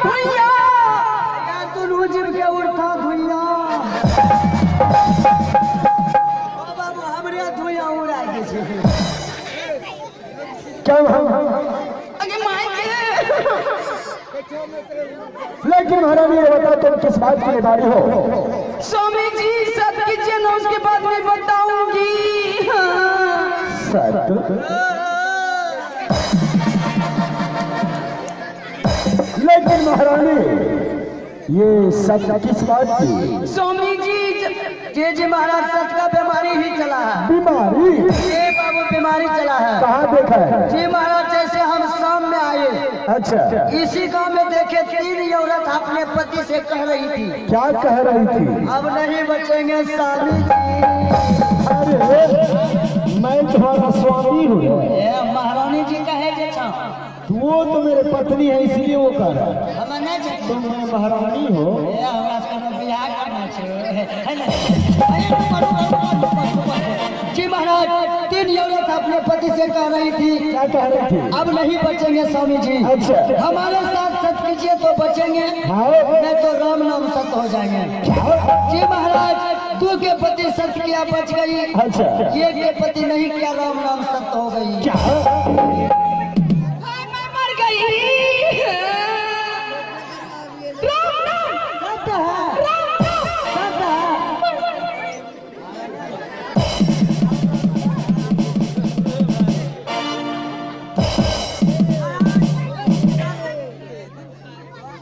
धुइया तू जीव के उठा धुइया बाबू हमरे धुइया उड़ा के छे क्या अगे माय लेकिन महारानी ये बता तुम किस बात की निभारी हो? स्वामी जी सब कीजिए ना उसके बाद में बताऊंगी। लेकिन महारानी ये सच किस बात की? स्वामी जी जी महाराज सच का बीमारी ही चला है। बीमारी? ये बाबू बीमारी चला है। कहाँ देखा है? जी महाराज जैसे हम शाम में आए, अच्छा इसी गांव में देखे 3 औरत अपने पति से कह रही थी। क्या कह रही थी? अब नहीं बचेंगे स्वामी जी। अरे मैं तुम्हारा स्वामी हूँ। महारानी जी कहे जे छा वो तो मेरे पत्नी है इसलिए वो कह रहा है। तुम महारानी हो। जी महाराज 3 औरत अपने पति से कह रही थी। क्या कह रही थी? अब नहीं बचेंगे स्वामी जी। अच्छा हमारे साथ सच कीजिए तो बचेंगे, नहीं तो राम नाम सत हो जाएंगे। जी महाराज 2 के पति सच किया बच गई। अच्छा ये के पति नहीं किया राम नाम सत हो गई।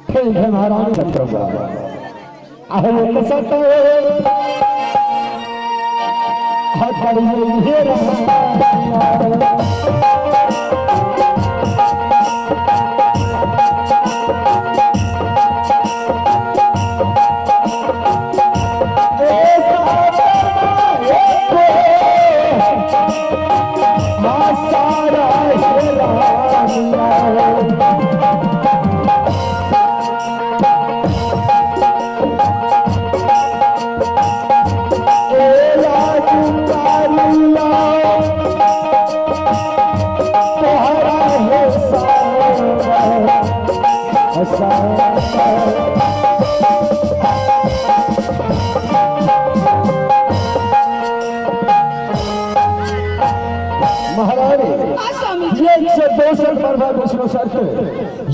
ठीक है महारानी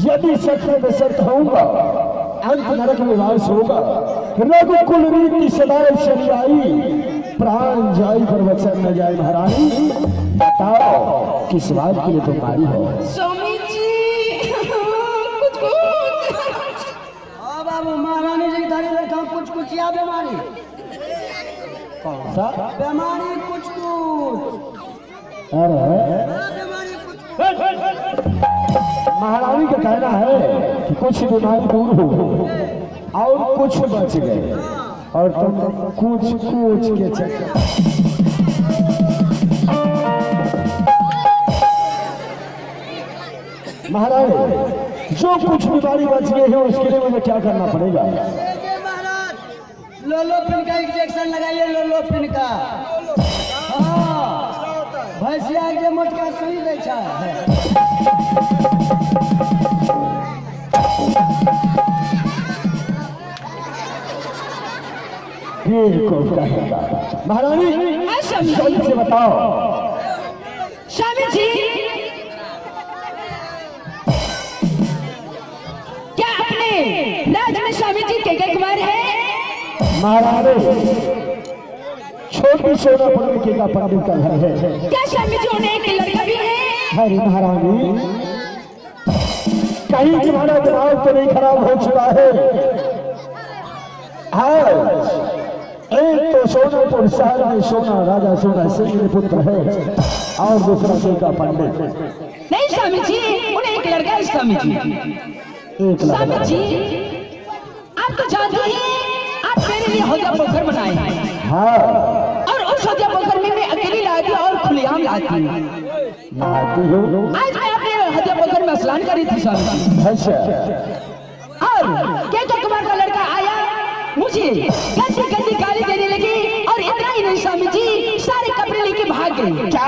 यदि सच में शर्त होगा अंत नरक निवास होगा। रघुकुल रीति सदाए चली आई, प्राण जाई पर वचन न जाए। महारानी बताओ किस बात के लिए तुम आई हो? स्वामी जी कुछ बाबू महारानी जी धारी रखा कुछ या बीमारी? कौन सा बीमारी? कुछ अरे महारानी का कहना है कि कुछ बीमारी दूर हो और कुछ बच गए और तुम कुछ के चक्कर। महाराज जो कुछ बीमारी बच गई है उसके लिए मुझे क्या करना पड़ेगा? लोलोपिन का इंजेक्शन लगाइए। लोलोपिन का भैंसिया के मोटका सुई दे महारानी जल्दी से बताओ। स्वामी जी क्या अपने राज में स्वामी जी के कुमार है? महारानी छोटी सोनापुर के का पंडित का घर है। क्या स्वामी जी उन्हें एक लड़का भी है? हरी महारानी कहीं तुम्हारा दिमाग तो नहीं खराब हो चुका है? एक तो सोनापुर शहर में सोना राजा सोना सिंह पुत्र है और दूसरा सिंह का पंडित। नहीं स्वामी जी उन्हें एक लड़का है। स्वामी जी स्वामी जी आप तो जानते हैं आप मेरे लिए हौजा पोखर बनाए। हाँ और उस हौजा पोखर में मैं अकेली लाती और खुलेआम लाती हूँ। आज मैं अपने हौजा पोखर में स्नान करी थी स्वामी। अच्छा और केतु कुमार का लड़का आया मुझे गंदी गंदी गाली देने लगी और इतना ही नहीं स्वामी जी सारे कपड़े लेके भाग गए। क्या?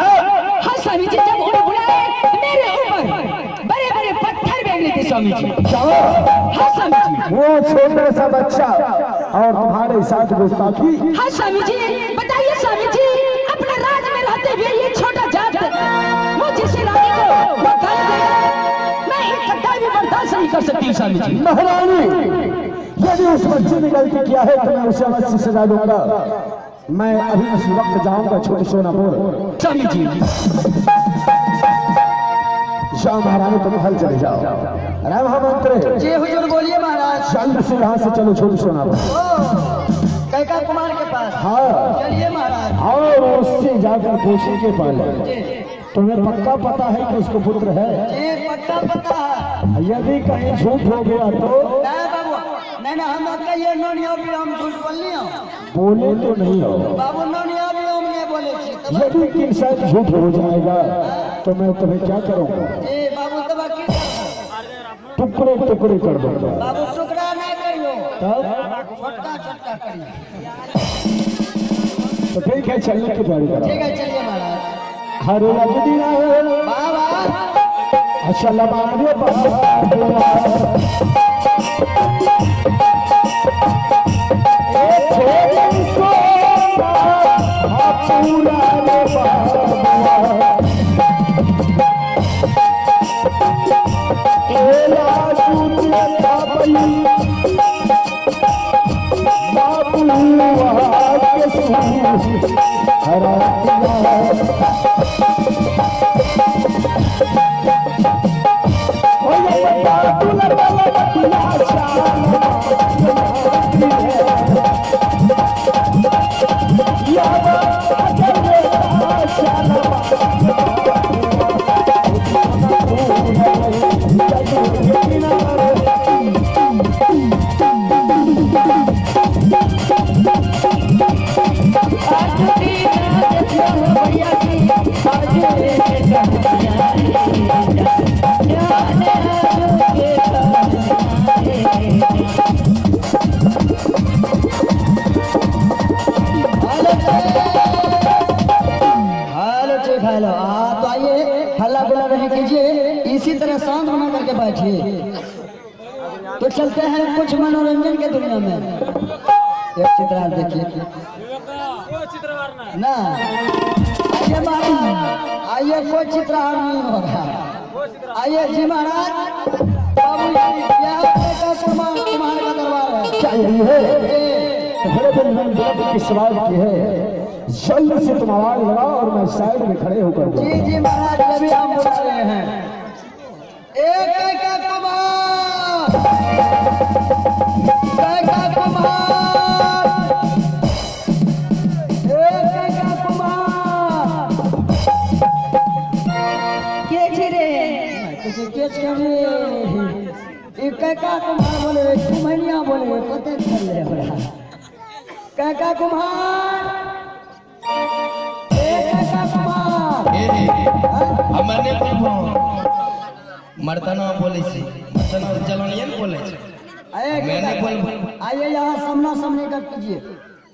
हाँ स्वामी जी जब उन्हें बुलाए मेरे ऊपर बड़े बड़े पत्थर फेंक रहे थे स्वामी जी। क्या? हाँ छोटा सा बच्चा और तुम्हारे साथ गुस्ताखी। हाँ स्वामी जी, बताइए स्वामी जी, अपने राज में रहते हुए ये छोटा जात मुझे से रानी को बता दे, मैं एक कतई भी बर्दाश्त नहीं कर सकती हूँ स्वामी जी। महारानी, यदि उस बच्चे ने गलती किया है तो मैं उसे अवश्य सजा दूंगा। मैं अभी इस वक्त जाऊंगा छोटे सोनापुर। स्वामी जी जाओ महारानी, तुम हल चले जाओ। राम मंत्र जी हुजूर बोलिए महाराज। जल्द से यहाँ से चलो छोटे सोनापुर। कैका कुमार के पास। हाँ चलिए महाराज। और उससे जाकर पूछेंगे पहले जी तुम्हें पक्का पता है कि उसको पुत्र है? जी पक्का पता है। यदि कहीं झूठ हो गया तो? नहीं बाबू, नहीं नहीं, हम कहिए नोनिया भी हम झूठ बोलिए। बोले तो नहीं हो बाबू, नोनिया भी हम नहीं बोले छी। यदि किन शायद झूठ हो जाएगा तो मैं तुम्हें क्या करूँगा? जी बाबू, तब की टुकड़े टुकड़े कर दूंगा। बाबू टुकड़ा नहीं करियो, तब छोटा छोटा करिए। तो ठीक है, चलने की तैयारी करो। ठीक है चलिए महाराज। हर लगती है बाबा अच्छा लबाड़े तो चलते हैं कुछ मनोरंजन के दुनिया में। एक चित्रार देखिए ना, आइए महाराज, आइए, कोई चित्रहार नहीं होगा। आइए जी महाराज। बाबू यहाँ कुमार का दरबार है। क्या यही है? की सवाल की है, जल्द से तुम आवाज लगाओ और मैं साइड में खड़े होकर। जी जी महाराज, अभी हम बुला रहे हैं। एक कैका कुमार, कैका कुमार, एक कैका कुमार। के छी रे? किसी केच के रे, एक कैका कुमार बोले, कुम्हनिया बोले, कते चल रहे बड़ा। कैका कुमार, एक कैका कुमार। हमने मर्दाना बोले छी, मर्दाना चलनियन बोले छी। मैंने बोल। आइए यहाँ सामना सामने कर कीजिए।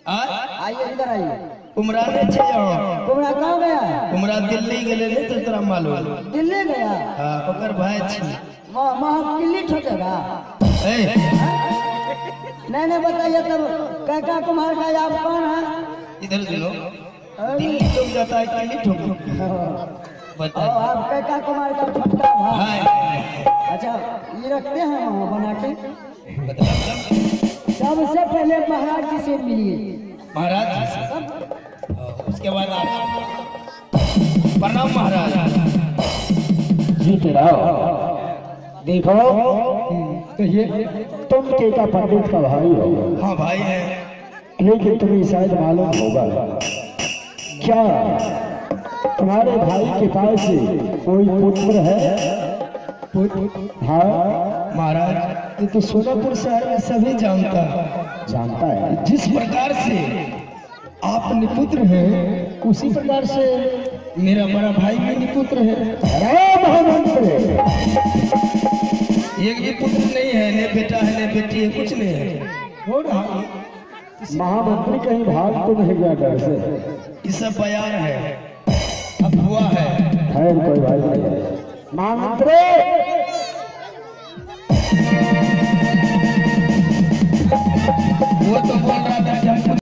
आइए इधर आइए। कुमरा ने छे यहाँ। कुमरा कहाँ गया? कुमरा दिल्ली गेले ने तो तोरा मालूम। दिल्ली गया? हां, ओकर भाई छी। वहाँ किल्ली ठोकेगा? नहीं बताइए तब। कैका कुमार का आप कौन है? इधर सुनो, दिल्ली ठोक जाता है, दिल्ली ठोक बताइए। आप कैका कुमार का छोटा भाई? अच्छा, ये रखते हैं वहाँ बना के। सबसे पहले महाराज जी से मिलिए। महाराज जी से, उसके बाद आप। प्रणाम महाराज। जीत रहो। देखो, कहिए तुम केका पंडित का भाई हो? हाँ भाई है। लेकिन तुम्हें शायद मालूम होगा, क्या तुम्हारे भाई के पास कोई पुत्र है? हाँ महाराज, ये तो सोनापुर शहर में सभी जानता है। जिस प्रकार से आप निपुत्र हैं, उसी प्रकार से मेरा बड़ा भाई भी निपुत्र है। एक भी पुत्र नहीं है, न बेटा है न बेटी है, कुछ नहीं है। महामंत्री कहीं भाग तो नहीं गया घर से? ये सब बयान है, अब हुआ है। खैर कोई भाई नहीं। महामंत्री वो तो बोल